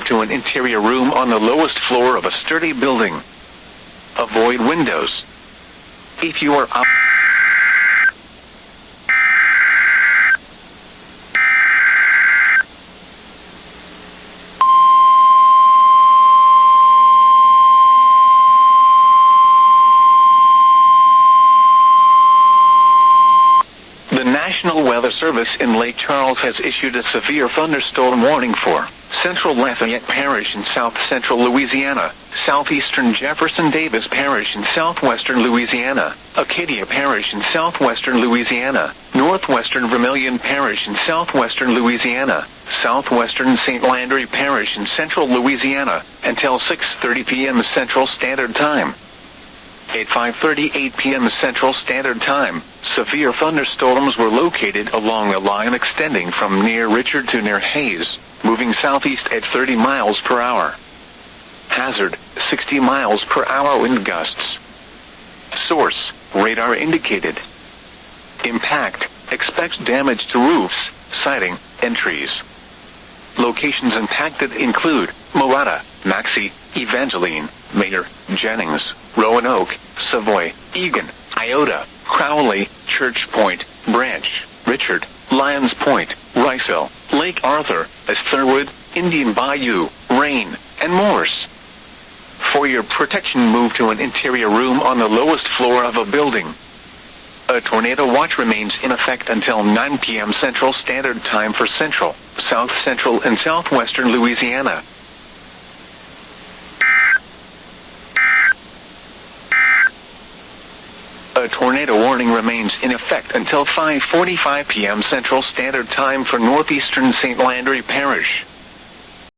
move to an interior room on the lowest floor of a sturdy building. Avoid windows. If you are up The National Weather Service in Lake Charles has issued a severe thunderstorm warning for Central Lafayette Parish in south-central Louisiana, southeastern Jefferson Davis Parish in southwestern Louisiana, Acadia Parish in southwestern Louisiana, northwestern Vermilion Parish in southwestern Louisiana, southwestern St. Landry Parish in central Louisiana, until 6:30 p.m. Central Standard Time. At 5:38 p.m. Central Standard Time, severe thunderstorms were located along a line extending from near Richard to near Hayes, moving southeast at 30 miles per hour. Hazard, 60 miles per hour wind gusts. Source, radar indicated. Impact, expects damage to roofs, siding, and trees. Locations impacted include Murata, Maxey, Evangeline, Mater, Jennings, Roanoke, Savoy, Egan, Iota, Crowley, Church Point, Branch, Richard, Lyons Point, Riceville, Lake Arthur, Thurwood, Indian Bayou, Rain, and Morse. For your protection, move to an interior room on the lowest floor of a building. A tornado watch remains in effect until 9 p.m. Central Standard Time for central, south-central, and southwestern Louisiana. A tornado warning remains in effect until 5:45 p.m. Central Standard Time for northeastern St. Landry Parish.